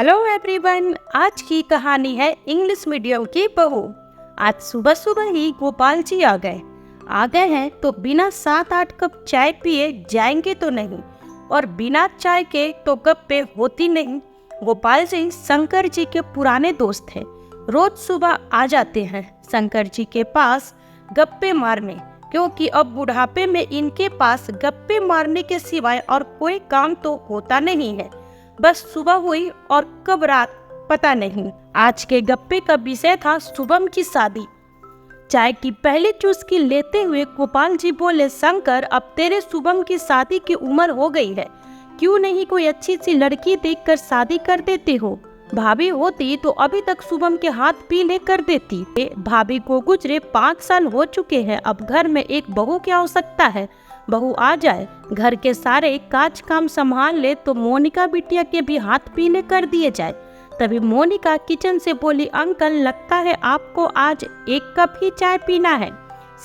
Hello everyone, आज की कहानी है इंग्लिश मीडियम की बहू। आज सुबह सुबह ही गोपाल जी आ गए हैं तो बिना 7-8 कप चाय पिए जाएंगे तो नहीं, और बिना चाय के तो गप्पे होती नहीं। गोपाल जी शंकर जी के पुराने दोस्त हैं। रोज सुबह आ जाते हैं शंकर जी के पास गप्पे मारने, क्योंकि अब बुढ़ापे में इनके पास गप्पे मारने के सिवाय और कोई काम तो होता नहीं है। बस सुबह हुई और कब रात पता नहीं। आज के गप्पे का विषय था शुभम की शादी। चाय की पहली चुस्की लेते हुए गोपाल जी बोले, शंकर, अब तेरे शुभम की शादी की उम्र हो गई है, क्यों नहीं कोई अच्छी सी लड़की देखकर शादी कर देते हो? भाभी होती तो अभी तक शुभम के हाथ पीले कर देती। भाभी को गुजरे 5 साल हो चुके हैं, अब घर में एक बहू की आवश्यकता है। बहू आ जाए, घर के सारे काज काम संभाल ले तो मोनिका बिटिया के भी हाथ पीले कर दिए जाए। तभी मोनिका किचन से बोली, अंकल, लगता है आपको आज 1 कप ही चाय पीना है।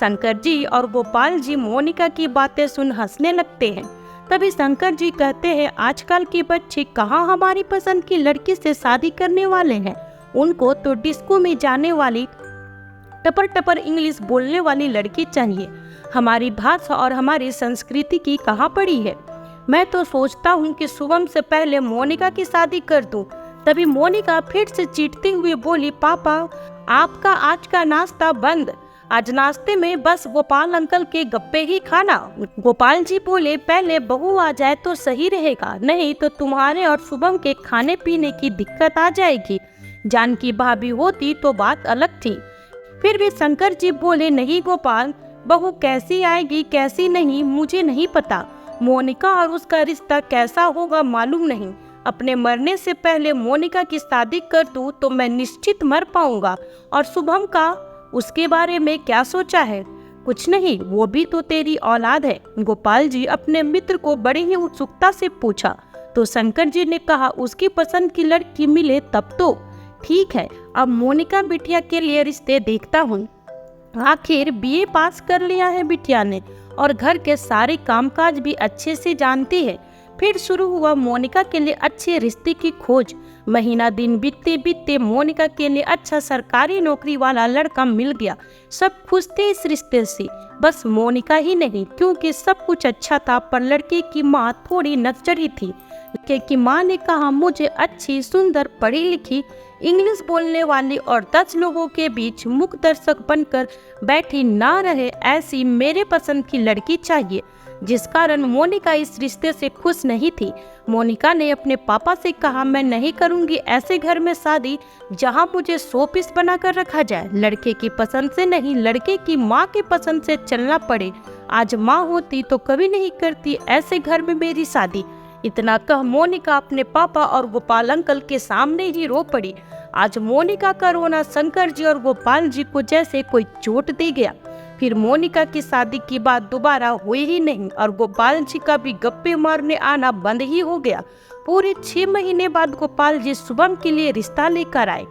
शंकर जी और गोपाल जी मोनिका की बातें सुन हंसने लगते हैं। तभी शंकर जी कहते हैं, आजकल के बच्चे कहाँ हमारी पसंद की लड़की से शादी करने वाले हैं, उनको तो डिस्को में जाने वाली टपर टपर इंग्लिश बोलने वाली लड़की चाहिए। हमारी भाषा और हमारी संस्कृति की कहाँ पड़ी है। मैं तो सोचता हूँ कि शुभम से पहले मोनिका की शादी कर दूं। तभी मोनिका फिर से चीखती हुई बोली, पापा, आपका आज का नाश्ता बंद। आज नाश्ते में बस गोपाल अंकल के गप्पे ही खाना। गोपाल जी बोले, पहले बहू आ जाए तो सही रहेगा, नहीं तो तुम्हारे और शुभम के खाने पीने की दिक्कत आ जाएगी। जानकी भाभी होती तो बात अलग थी। फिर भी शंकर जी बोले, नहीं गोपाल, बहू कैसी आएगी कैसी नहीं मुझे नहीं पता। मोनिका और उसका रिश्ता कैसा होगा मालूम नहीं। अपने मरने से पहले मोनिका की शादी कर दूं तो मैं निश्चित मर पाऊंगा। और शुभम का, उसके बारे में क्या सोचा है? कुछ नहीं, वो भी तो तेरी औलाद है। गोपाल जी अपने मित्र को बड़ी ही उत्सुकता से पूछा तो शंकर जी ने कहा, उसकी पसंद की लड़की मिले तब तो ठीक है। अब मोनिका बिटिया के लिए रिश्ते देखता हूँ। आखिर बीए पास कर लिया है बिटिया ने और घर के सारे कामकाज भी अच्छे से जानती है। फिर शुरू हुआ मोनिका के लिए अच्छे रिश्ते की खोज। महीना दिन बीतते बीतते मोनिका के लिए अच्छा सरकारी नौकरी वाला लड़का मिल गया। सब खुश थे इस रिश्ते से, बस मोनिका ही नहीं, क्योंकि सब कुछ अच्छा था। पर लड़के की माँ थोड़ी नकचढ़ी थी। लड़के की माँ ने कहा, मुझे अच्छी, सुंदर, पढ़ी लिखी, इंग्लिश बोलने वाली और 10 लोगों के बीच मुख्य दर्शक बनकर बैठी ना रहे, ऐसी मेरे पसंद की लड़की चाहिए। जिस कारण मोनिका इस रिश्ते से खुश नहीं थी। मोनिका ने अपने पापा से कहा, मैं नहीं करूंगी ऐसे घर में शादी जहां मुझे 100 पीस बना कर रखा जाए। लड़के की पसंद से नहीं, लड़के की माँ की पसंद से चलना पड़े। आज माँ होती तो कभी नहीं करती ऐसे घर में मेरी शादी। इतना कह मोनिका अपने पापा और गोपाल अंकल के सामने ही रो पड़ी। आज मोनिका का रोना शंकर जी और गोपाल जी को जैसे कोई चोट दे गया। फिर मोनिका की शादी की बात दोबारा हुई ही नहीं और गोपाल जी का भी गप्पे मारने आना बंद ही हो गया। पूरे 6 महीने बाद गोपाल जी शुभम के लिए रिश्ता लेकर आए।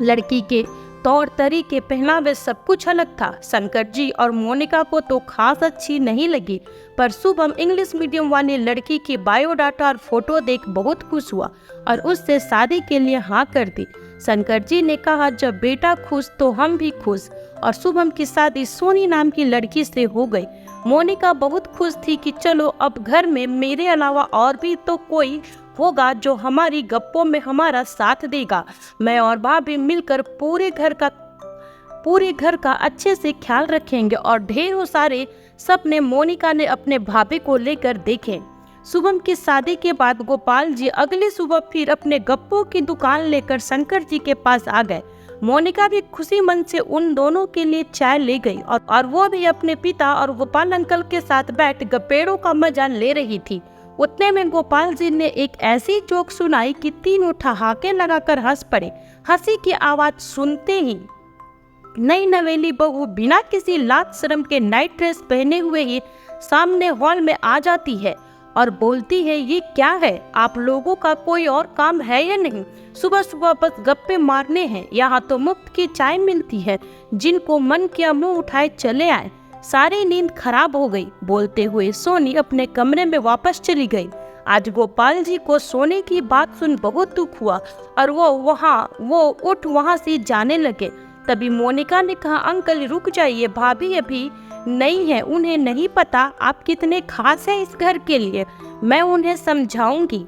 लड़की के तौर तरीके, पहनावे, सब कुछ अलग था। शंकर जी और मोनिका को तो खास अच्छी नहीं लगी, पर शुभम इंग्लिश मीडियम वाली लड़की की बायोडाटा और फोटो देख बहुत खुश हुआ और उससे शादी के लिए हाँ कर दी। शंकर जी ने कहा, जब बेटा खुश तो हम भी खुश, और शुभम की शादी सोनी नाम की लड़की से हो गई। मोनिका बहुत खुश थी कि चलो अब घर में मेरे अलावा और भी तो कोई होगा जो हमारी गप्पों में हमारा साथ देगा। मैं और भाभी मिलकर पूरे घर का अच्छे से ख्याल रखेंगे। और ढेरों सारे सपने मोनिका ने अपने भाभी को लेकर देखे। शुभम की शादी के बाद गोपाल जी अगली सुबह फिर अपने गप्पों की दुकान लेकर शंकर जी के पास आ गए। मोनिका भी खुशी मन से उन दोनों के लिए चाय ले गई और वो भी अपने पिता और गोपाल अंकल के साथ बैठ गप्पेड़ों का मजा ले रही थी। उतने में गोपाल जी ने एक ऐसी जोक सुनाई कि तीनों ठहाके लगाकर हंस पड़े। हंसी की आवाज सुनते ही नई नवेली बहू बिना किसी लाज शर्म के नाइट ड्रेस पहने हुए ही सामने हॉल में आ जाती है और बोलती है, ये क्या है? आप लोगों का कोई और काम है या नहीं? सुबह सुबह बस गप्पे मारने हैं। यहाँ तो मुफ्त की चाय मिलती है, जिनको मन किया मुंह उठाए चले आए। सारी नींद खराब हो गई। बोलते हुए सोनी अपने कमरे में वापस चली गई। आज गोपाल जी को सोनी की बात सुन बहुत दुख हुआ और वो उठ वहाँ से जाने लगे। तभी मोनिका ने कहा, अंकल रुक जाइए, भाभी अभी नहीं है, उन्हें नहीं पता आप कितने खास हैं इस घर के लिए, मैं उन्हें समझाऊंगी,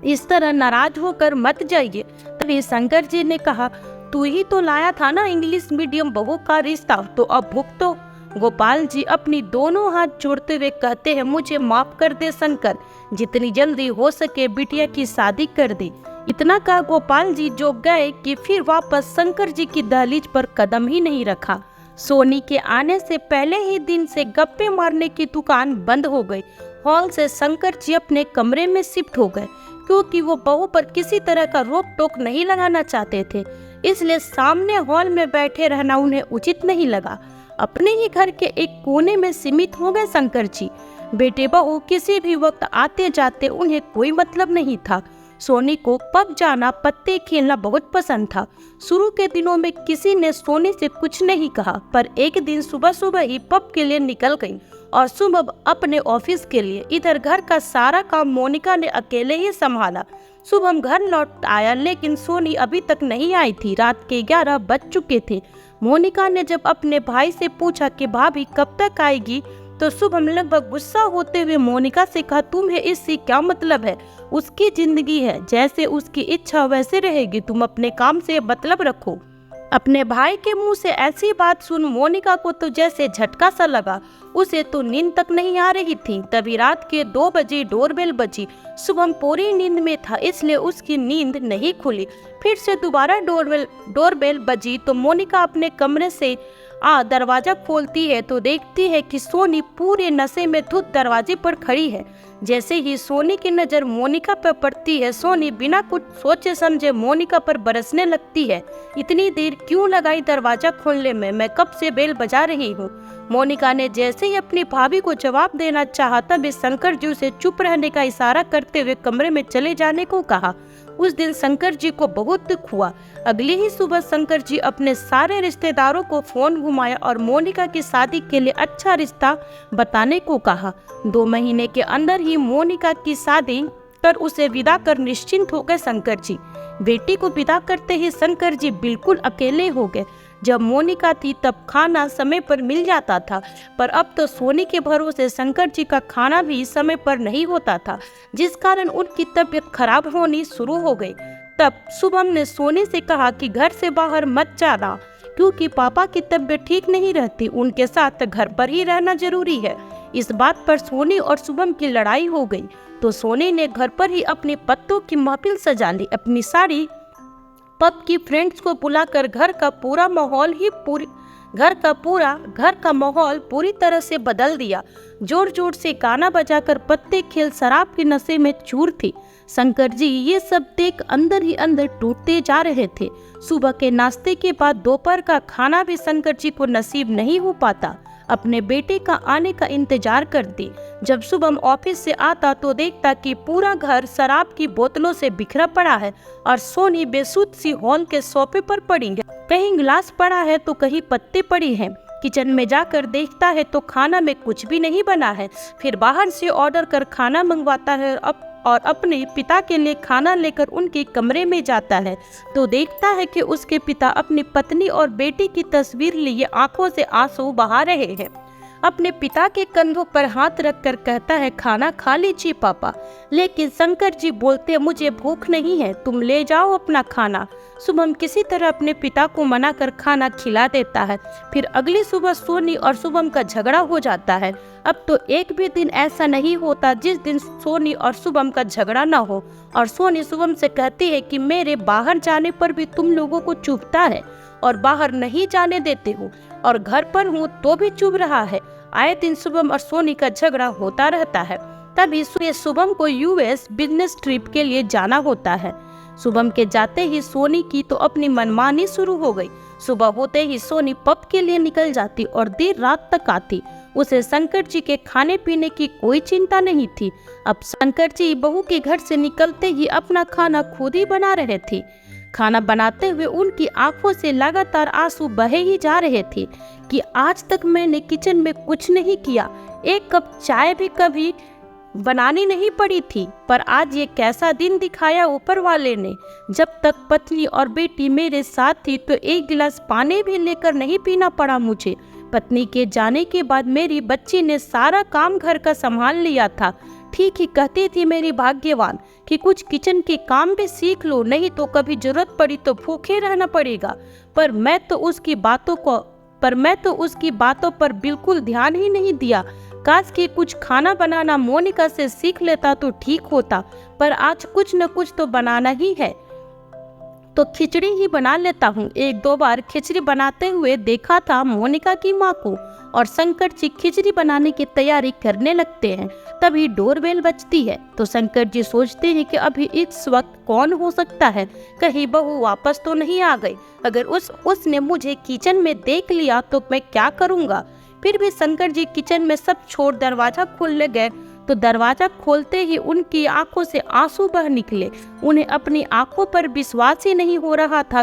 इस तरह नाराज होकर मत जाइए। तभी शंकर जी ने कहा, तू ही तो लाया था ना इंग्लिश मीडियम बहू का रिश्ता, तो अब भुगतो। गोपाल जी अपनी दोनों हाथ जोड़ते हुए कहते हैं, मुझे माफ कर दे शंकर, जितनी जल्दी हो सके बिटिया की शादी कर दे। इतना कहा गोपाल जी जो गए कि फिर वापस शंकर जी की दहलीज पर कदम ही नहीं रखा। सोनी के आने से पहले ही दिन से गप्पे मारने की दुकान बंद हो गई। हॉल से शंकर जी अपने कमरे में शिफ्ट हो गए, क्योंकि वो बहू पर किसी तरह का रोक टोक नहीं लगाना चाहते थे, इसलिए सामने हॉल में बैठे रहना उन्हें उचित नहीं लगा। अपने ही घर के एक कोने में सीमित हो गए शंकर जी। बेटे बहू किसी भी वक्त आते जाते, उन्हें कोई मतलब नहीं था। सोनी को पब जाना, पत्ते खेलना बहुत पसंद था। शुरू के दिनों में किसी ने सोनी से कुछ नहीं कहा, पर एक दिन सुबह सुबह ही पब के लिए निकल गई और सुबह अपने ऑफिस के लिए। इधर घर का सारा काम मोनिका ने अकेले ही संभाला। शुभम घर लौट आया, लेकिन सोनी अभी तक नहीं आई थी। रात के 11 बज चुके थे। मोनिका ने जब अपने भाई से पूछा कि भाभी कब तक आएगी, तो शुभम लगभग गुस्सा होते हुए मोनिका से कहा, तुम्हें इससे क्या मतलब है, उसकी जिंदगी है, जैसे उसकी इच्छा वैसे रहेगी, तुम अपने काम से मतलब रखो। अपने भाई के मुंह से ऐसी बात सुन मोनिका को तो जैसे झटका सा लगा। उसे तो नींद तक नहीं आ रही थी। तभी रात के 2 बजे डोरबेल बजी। शुभम पूरी नींद में था, इसलिए उसकी नींद नहीं खुली। फिर से दोबारा डोरबेल बजी तो मोनिका अपने कमरे से दरवाजा खोलती है तो देखती है कि सोनी पूरे नशे में धुत दरवाजे पर खड़ी है। जैसे ही सोनी की नज़र मोनिका पर पड़ती है, सोनी बिना कुछ सोचे समझे मोनिका पर बरसने लगती है। इतनी देर क्यों लगाई दरवाजा खोलने में, मैं कब से बेल बजा रही हूँ। मोनिका ने जैसे ही अपनी भाभी को जवाब देना चाहा, तभी शंकर जी उसे चुप रहने का इशारा करते हुए कमरे में चले जाने को कहा। उस दिन शंकर जी को बहुत दुख हुआ। अगली ही सुबह शंकर जी अपने सारे रिश्तेदारों को फोन घुमाया और मोनिका की शादी के लिए अच्छा रिश्ता बताने को कहा। 2 महीने के अंदर ही मोनिका की शादी कर उसे विदा कर निश्चिंत हो गए शंकर जी। बेटी को विदा करते ही शंकर जी बिल्कुल अकेले हो गए। जब मोनिका थी तब खाना समय पर मिल जाता था, पर अब तो सोनी के भरोसे शंकर जी का खाना भी समय पर नहीं होता था, जिस कारण उनकी तबीयत खराब होनी शुरू हो गई। तब शुभम ने सोनी से कहा कि घर से बाहर मत जाना, क्योंकि पापा की तबीयत ठीक नहीं रहती, उनके साथ घर पर ही रहना जरूरी है। इस बात पर सोनी और शुभम की लड़ाई हो गई, तो सोनी ने घर पर ही अपने पत्तों की महफिल सजा ली। अपनी सारी पब की फ्रेंड्स को बुलाकर घर का माहौल पूरी तरह से बदल दिया। जोर जोर से गाना बजाकर पत्ते खेल शराब के नशे में चूर थी। शंकर जी ये सब देख अंदर ही अंदर टूटते जा रहे थे। सुबह के नाश्ते के बाद दोपहर का खाना भी शंकर जी को नसीब नहीं हो पाता। अपने बेटे का आने का इंतजार करती। जब शुभम ऑफिस से आता तो देखता कि पूरा घर शराब की बोतलों से बिखरा पड़ा है और सोनी बेसुध सी हॉल के सोफे पर पड़ी है। कहीं गिलास पड़ा है तो कहीं पत्ते पड़ी हैं। किचन में जाकर देखता है तो खाना में कुछ भी नहीं बना है। फिर बाहर से ऑर्डर कर खाना मंगवाता है और अपने पिता के लिए खाना लेकर उनके कमरे में जाता है तो देखता है कि उसके पिता अपनी पत्नी और बेटी की तस्वीर लिए आंखों से आंसू बहा रहे हैं। अपने पिता के कंधों पर हाथ रखकर कहता है, खाना खा लीजिए पापा। लेकिन शंकर जी बोलते, मुझे भूख नहीं है, तुम ले जाओ अपना खाना। शुभम किसी तरह अपने पिता को मना कर खाना खिला देता है। फिर अगली सुबह सोनी और शुभम का झगड़ा हो जाता है। अब तो एक भी दिन ऐसा नहीं होता जिस दिन सोनी और शुभम का झगड़ा ना हो। और सोनी शुभम से कहती है कि मेरे बाहर जाने पर भी तुम लोगों को चुभता है और बाहर नहीं जाने देते हो, और घर पर हूँ तो भी चुभ रहा है। आए दिन शुभम और सोनी का झगड़ा होता रहता है। तभी शुभम को यूएस बिजनेस ट्रिप के लिए जाना होता है। शुभम के जाते ही सोनी की तो अपनी मनमानी शुरू हो गई। सुबह होते ही सोनी पब के लिए निकल जाती और देर रात तक आती। उसे शंकर जी के खाने पीने की कोई चिंता नहीं थी। अब शंकर जी बहू के घर से निकलते ही अपना खाना खुद ही बना रहे थे। खाना बनाते हुए उनकी आंखों से लगातार आंसू बहे ही जा रहे थे कि आज तक मैंने किचन में कुछ नहीं किया, एक कप चाय भी कभी बनानी नहीं पड़ी थी। पर आज ये कैसा दिन दिखाया ऊपर वाले ने। जब तक पत्नी और बेटी मेरे साथ थी तो एक गिलास पानी भी लेकर नहीं पीना पड़ा मुझे। पत्नी के जाने के बाद मेरी बच्ची ने सारा काम घर का संभाल लिया था। ठीक ही कहती थी मेरी भाग्यवान कि कुछ किचन के काम भी सीख लो, नहीं तो कभी जरूरत पड़ी तो भूखे रहना पड़ेगा। पर मैं तो उसकी बातों पर बिल्कुल ध्यान ही नहीं दिया। काश कि कुछ खाना बनाना मोनिका से सीख लेता तो ठीक होता। पर आज कुछ न कुछ तो बनाना ही है, तो खिचड़ी ही बना लेता हूँ। एक दो बार खिचड़ी बनाते हुए देखा था मोनिका की माँ को, और शंकर जी खिचड़ी बनाने की तैयारी करने लगते हैं। तभी डोरबेल बजती है तो शंकर जी सोचते हैं कि अभी इस वक्त कौन हो सकता है, कहीं बहू वापस तो नहीं आ गई। अगर उसने मुझे किचन में देख लिया तो मैं क्या करूँगा। फिर भी शंकर जी किचन में सब छोड़ दरवाजा खोलने गए तो दरवाजा खोलते ही उनकी आंखों से आंसू बह निकले। उन्हें अपनी आंखों पर विश्वास ही नहीं हो रहा था,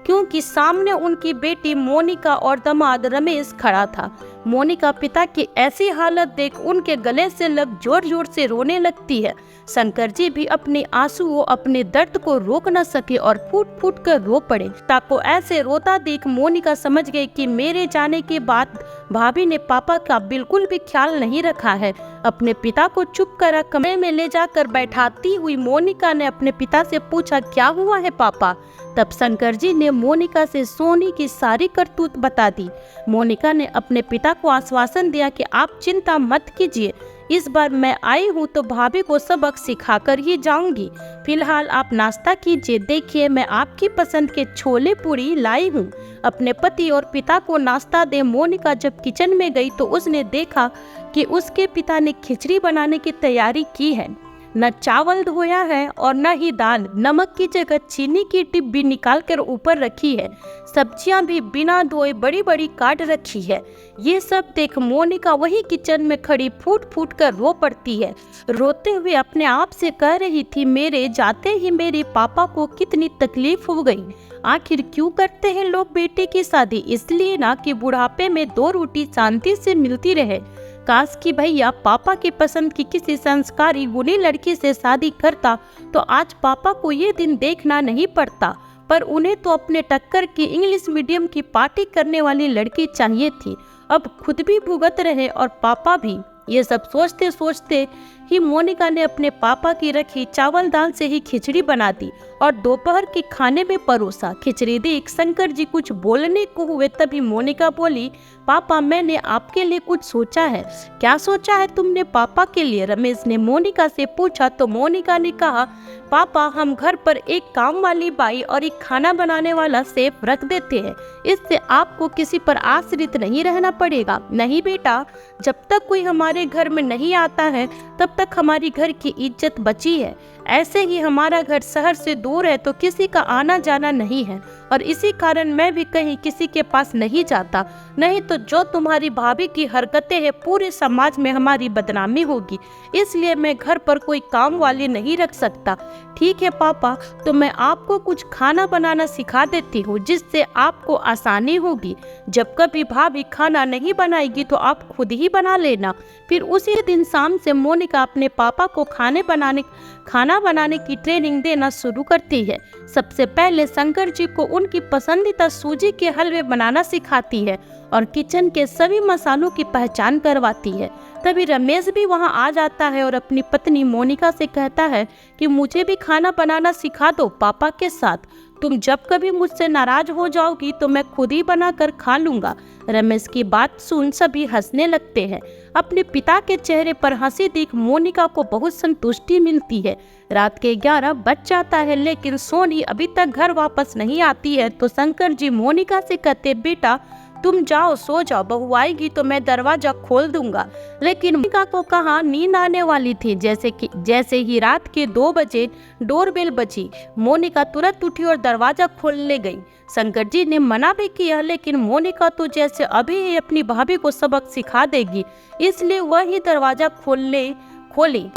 क्योंकि सामने उनकी बेटी मोनिका और दामाद रमेश खड़ा था। मोनिका पिता की ऐसी हालत देख उनके गले से लग जोर जोर से रोने लगती है। शंकर जी भी अपने आंसुओं, अपने दर्द को रोक न सके और फूट फूट कर रो पड़े। पिता को ऐसे रोता देख मोनिका समझ गई कि मेरे जाने के बाद भाभी ने पापा का बिल्कुल भी ख्याल नहीं रखा है। अपने पिता को चुप करा कमरे में ले जाकर बैठाती हुई मोनिका ने अपने पिता से पूछा, क्या हुआ है पापा। तब शंकर जी ने मोनिका से सोनी की सारी करतूत बता दी। मोनिका ने अपने पिता को आश्वासन दिया कि आप चिंता मत कीजिए, इस बार मैं आई हूँ तो भाभी को सबक सिखाकर ही जाऊंगी। फिलहाल आप नाश्ता कीजिए, देखिए मैं आपकी पसंद के छोले पूरी लाई हूँ। अपने पति और पिता को नाश्ता दे मोनिका जब किचन में गई तो उसने देखा कि उसके पिता ने खिचड़ी बनाने की तैयारी की है। न चावल धोया है और न ही दाल, नमक की जगह चीनी की डिब्बी निकाल कर ऊपर रखी है। सब्जियां भी बिना धोए बड़ी बड़ी काट रखी है। ये सब देख मोनिका वही किचन में खड़ी फूट फूट कर रो पड़ती है। रोते हुए अपने आप से कह रही थी, मेरे जाते ही मेरे पापा को कितनी तकलीफ हो गई। आखिर क्यों करते हैं लोग बेटे की शादी, इसलिए ना कि बुढ़ापे में दो रोटी शांति से मिलती रहे। काश कि भैया पापा की पसंद की किसी संस्कारी गुणी लड़की से शादी करता तो आज पापा को ये दिन देखना नहीं पड़ता। पर उन्हें तो अपने टक्कर की इंग्लिश मीडियम की पार्टी करने वाली लड़की चाहिए थी। अब खुद भी भुगत रहे और पापा भी। ये सब सोचते सोचते ही मोनिका ने अपने पापा की रखी चावल दाल से ही खिचड़ी बना दी और दोपहर के खाने में परोसा। खिचड़ी देख शंकर जी कुछ बोलने को हुए, तभी मोनिका बोली, पापा मैंने आपके लिए कुछ सोचा है। क्या सोचा है तुमने पापा के लिए, रमेश ने मोनिका से पूछा। तो मोनिका ने कहा, पापा हम घर पर एक काम वाली बाई और एक खाना बनाने वाला शेफ रख देते हैं, इससे आपको किसी पर आश्रित नहीं रहना पड़ेगा। नहीं बेटा, जब तक कोई हमारे घर में नहीं आता है तब तक हमारी घर की इज्जत बची है। ऐसे ही हमारा घर शहर से दूर है तो किसी का आना जाना नहीं है, और इसी कारण मैं भी कहीं किसी के पास नहीं जाता। नहीं तो जो तुम्हारी भाभी की हरकतें हैं पूरे समाज में हमारी बदनामी होगी, इसलिए मैं घर पर कोई काम वाली नहीं रख सकता। ठीक है पापा, तो मैं आपको कुछ खाना बनाना सिखा देती हूँ जिससे आपको आसानी होगी। जब कभी भाभी खाना नहीं बनाएगी तो आप खुद ही बना लेना। फिर उसी दिन शाम से मोनिका अपने पापा को खाना बनाने की ट्रेनिंग देना शुरू करती है। सबसे पहले शंकर जी को उनकी पसंदीदा सूजी के हलवे बनाना सिखाती है और किचन के सभी मसालों की पहचान करवाती है। तभी रमेश भी वहां आ जाता है और अपनी पत्नी मोनिका से कहता है कि मुझे भी खाना बनाना सिखा दो पापा के साथ। तुम जब कभी मुझसे नाराज हो जाओगी तो मैं खुद ही बनाकर खा लूंगा। रमेश की बात सुन सभी हंसने लगते हैं। अपने पिता के चेहरे पर हंसी देख मोनिका को बहुत संतुष्टि मिलती है। रात के 11 बज जाता है लेकिन सोनी अभी तक घर वापस नहीं आती है। तो शंकर जी मोनिका से कहते, बेटा तुम जाओ सो जाओ, बहू आएगी तो मैं दरवाजा खोल दूंगा। लेकिन मोनिका को कहाँ नींद आने वाली थी। जैसे ही रात के 2 बजे डोरबेल बजी, मोनिका तुरंत उठी और दरवाजा खोलने गई। शंकर जी ने मना भी किया लेकिन मोनिका तो जैसे अभी ही अपनी भाभी को सबक सिखा देगी, इसलिए वही दरवाजा खोली।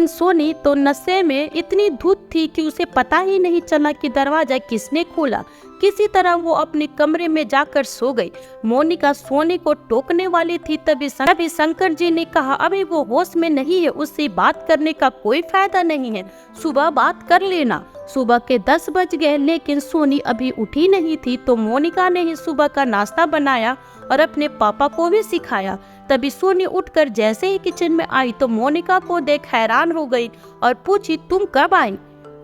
सोनी तो नशे में इतनी धुत थी कि उसे पता ही नहीं चला कि दरवाजा किसने खोला। किसी तरह वो अपने कमरे में जाकर सो गई। मोनिका सोनी को टोकने वाली थी, तभी शंकर जी ने कहा, अभी वो होश में नहीं है, उससे बात करने का कोई फायदा नहीं है, सुबह बात कर लेना। सुबह के 10 बज गए, लेकिन सोनी अभी उठी नहीं थी। तो मोनिका ने ही सुबह का नाश्ता बनाया और अपने पापा को भी सिखाया। तभी सोनी उठकर जैसे ही किचन में आई तो मोनिका को देख हैरान हो गई और पूछी, तुम कब आई?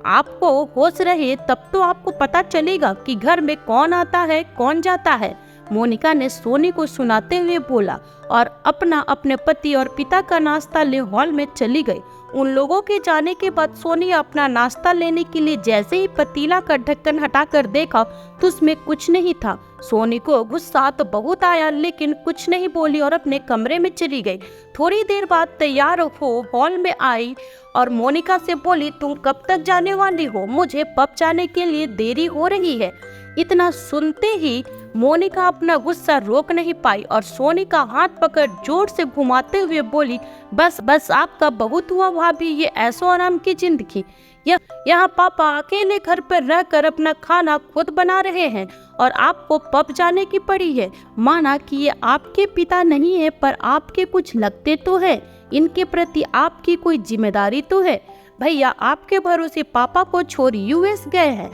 आपको होश रहे तब तो आपको पता चलेगा कि घर में कौन आता है कौन जाता है। मोनिका ने सोनी को सुनाते हुए बोला और अपने पति और पिता का नाश्ता ले हॉल में चली गई। उन लोगों के जाने के बाद सोनी अपना नाश्ता लेने के लिए जैसे ही पतीला का ढक्कन हटाकर देखा तो उसमें कुछ नहीं था। सोनी को गुस्सा तो बहुत आया, लेकिन कुछ नहीं बोली और अपने कमरे में चली गई। थोड़ी देर बाद तैयार हो हॉल में आई और मोनिका से बोली, तुम कब तक जाने वाली हो? मुझे पब जाने के लिए देरी हो रही है। इतना सुनते ही मोनिका अपना गुस्सा रोक नहीं पाई और सोनी का हाथ पकड़ जोर से घुमाते हुए बोली, बस आपका बहुत हुआ भाभी, ये ऐशो आराम की जिंदगी। यहाँ पापा अकेले घर पर रहकर अपना खाना खुद बना रहे हैं और आपको पब जाने की पड़ी है। माना कि ये आपके पिता नहीं है, पर आपके कुछ लगते तो है, इनके प्रति आपकी कोई जिम्मेदारी तो है। भैया आपके भरोसे पापा को छोड़ यूएस गए हैं,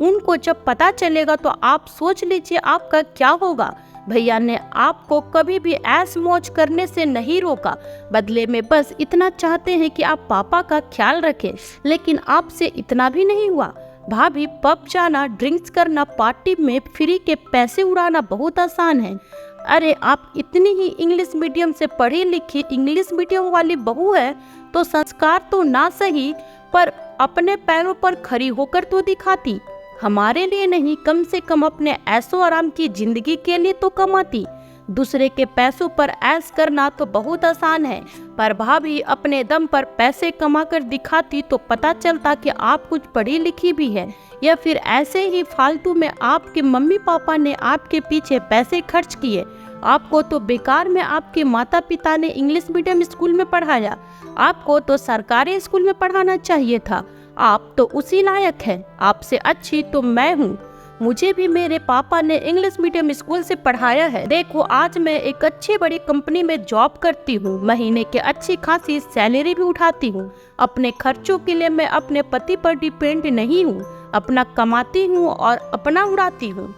उनको जब पता चलेगा तो आप सोच लीजिए आपका क्या होगा। भैया ने आपको कभी भी ऐश मौज करने से नहीं रोका, बदले में बस इतना चाहते हैं कि आप पापा का ख्याल रखें, लेकिन आपसे इतना भी नहीं हुआ। भाभी पब जाना, ड्रिंक्स करना, पार्टी में फ्री के पैसे उड़ाना बहुत आसान है। अरे आप इतनी ही इंग्लिश मीडियम से पढ़ी लिखी इंग्लिश मीडियम वाली बहू है तो संस्कार तो ना सही पर अपने पैरों पर खड़ी होकर तो दिखाती। हमारे लिए नहीं, कम से कम अपने ऐशो आराम की जिंदगी के लिए तो कमाती। दूसरे के पैसों पर ऐश करना तो बहुत आसान है, पर भाभी अपने दम पर पैसे कमाकर दिखाती तो पता चलता कि आप कुछ पढ़ी लिखी भी है, या फिर ऐसे ही फालतू में आपके मम्मी पापा ने आपके पीछे पैसे खर्च किए। आपको तो बेकार में आपके माता पिता ने इंग्लिश मीडियम स्कूल में पढ़ाया, आपको तो सरकारी स्कूल में पढ़ाना चाहिए था। आप तो उसी लायक हैं। आपसे अच्छी तो मैं हूँ, मुझे भी मेरे पापा ने इंग्लिश मीडियम स्कूल से पढ़ाया है। देखो आज मैं एक अच्छी बड़ी कंपनी में जॉब करती हूँ, महीने की अच्छी खासी सैलरी भी उठाती हूँ। अपने खर्चों के लिए मैं अपने पति पर डिपेंड नहीं हूँ, अपना कमाती हूँ और अपना उड़ाती हूँ।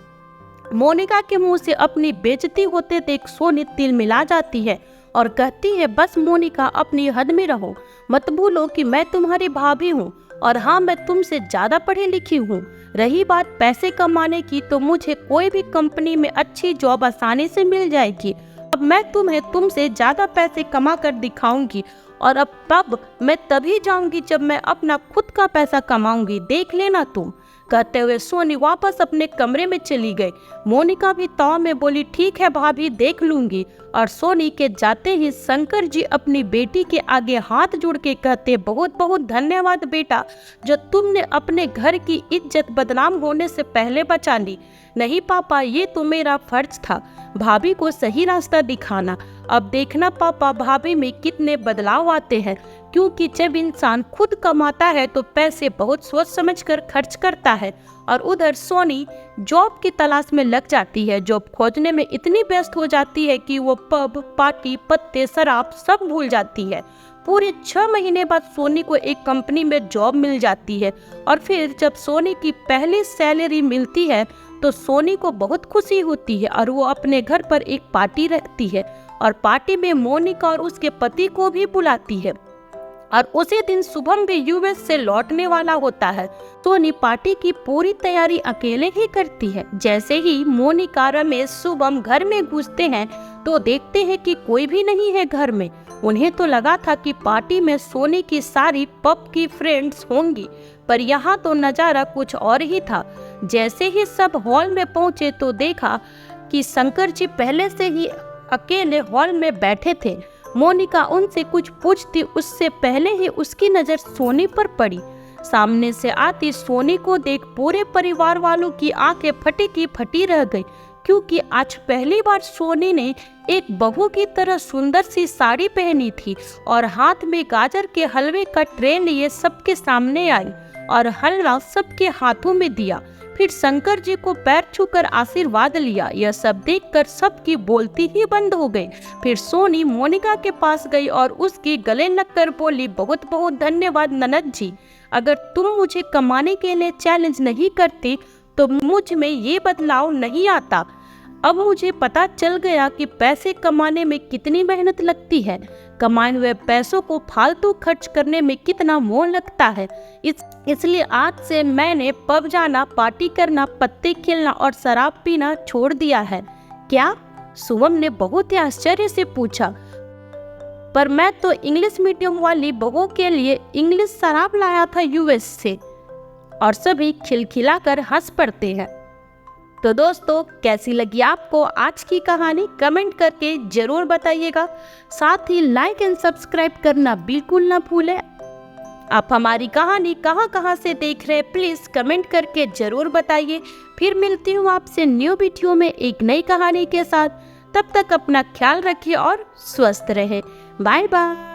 मोनिका के मुंह से अपनी बेइज्जती होते देख सोनी तिल मिला जाती है और कहती है, बस मोनिका अपनी हद में रहो, मत भूलो कि मैं तुम्हारी भाभी हूँ और हाँ मैं तुमसे ज़्यादा पढ़ी लिखी हूँ। रही बात पैसे कमाने की, तो मुझे कोई भी कंपनी में अच्छी जॉब आसानी से मिल जाएगी। अब मैं तुमसे ज़्यादा पैसे कमा कर दिखाऊंगी और अब पब मैं तभी जाऊंगी जब मैं अपना खुद का पैसा कमाऊंगी, देख लेना तुम। कहते हुए सोनी वापस अपने कमरे में चली गई। मोनिका भी ताव में बोली, ठीक है भाभी, देख लूंगी। और सोनी के जाते ही शंकर जी अपनी बेटी के आगे हाथ जोड़ के कहते, बहुत बहुत धन्यवाद बेटा, जो तुमने अपने घर की इज्जत बदनाम होने से पहले बचा ली। नहीं पापा, ये तो मेरा फर्ज था, भाभी को सही रास्ता दिखाना। अब देखना पापा, भाभी में कितने बदलाव आते हैं, क्योंकि जब इंसान खुद कमाता है तो पैसे बहुत सोच समझ कर खर्च करता है। और उधर सोनी जॉब की तलाश में लग जाती है। जॉब खोजने में इतनी व्यस्त हो जाती है कि वो पब, पार्टी, पत्ते, शराब सब भूल जाती है। पूरे 6 महीने बाद सोनी को एक कंपनी में जॉब मिल जाती है और फिर जब सोनी की पहली सैलरी मिलती है तो सोनी को बहुत खुशी होती है और वो अपने घर पर एक पार्टी रखती है और पार्टी में मोनिका और उसके पति को भी बुलाती है। और उसी दिन शुभम भी यूएस से लौटने वाला होता है। सोनी पार्टी की पूरी तैयारी अकेले ही करती है। जैसे ही मोनिका, रमेश, शुभम घर में घुसते हैं तो देखते हैं कि कोई भी नहीं है घर में। उन्हें तो लगा था कि पार्टी में सोनी की सारी पब की फ्रेंड्स होंगी, पर यहाँ तो नज़ारा कुछ और ही था। जैसे ही सब हॉल में पहुँचे तो देखा कि शंकर जी पहले से ही अकेले हॉल में बैठे थे। मोनिका उनसे कुछ पूछती उससे पहले ही उसकी नज़र सोनी पर पड़ी। सामने से आती सोनी को देख पूरे परिवार वालों की आंखें फटी की फटी रह गई, क्योंकि आज पहली बार सोनी ने एक बहू की तरह सुंदर सी साड़ी पहनी थी और हाथ में गाजर के हलवे का ट्रे लिए सबके सामने आई और हलवा सबके हाथों में दिया। फिर शंकर जी को पैर छूकर आशीर्वाद लिया। यह सब देखकर सबकी बोलती ही बंद हो गई। फिर सोनी मोनिका के पास गई और उसके गले लगकर बोली, बहुत बहुत धन्यवाद ननद जी। अगर तुम मुझे कमाने के लिए चैलेंज नहीं करती तो मुझ में ये बदलाव नहीं आता। अब मुझे पता चल गया कि पैसे कमाने में कितनी मेहनत लगती है, कमाए हुए पैसों को फालतू खर्च करने में कितना मोह लगता है। इसलिए आज से मैंने पब जाना, पार्टी करना, पत्ते खेलना और शराब पीना छोड़ दिया है। क्या? शुभम ने बहुत ही आश्चर्य से पूछा। पर मैं तो इंग्लिश मीडियम वाली बहू के लिए इंग्लिश शराब लाया था यूएस से। और सभी खिलखिलाकर हंस पड़ते हैं। तो दोस्तों, कैसी लगी आपको आज की कहानी कमेंट करके जरूर बताइएगा। साथ ही लाइक एंड सब्सक्राइब करना बिल्कुल ना भूलें। आप हमारी कहानी कहां से देख रहे हैं प्लीज कमेंट करके जरूर बताइए। फिर मिलती हूँ आपसे न्यू वीडियो में एक नई कहानी के साथ। तब तक अपना ख्याल रखिए और स्वस्थ रहें। Bye bye.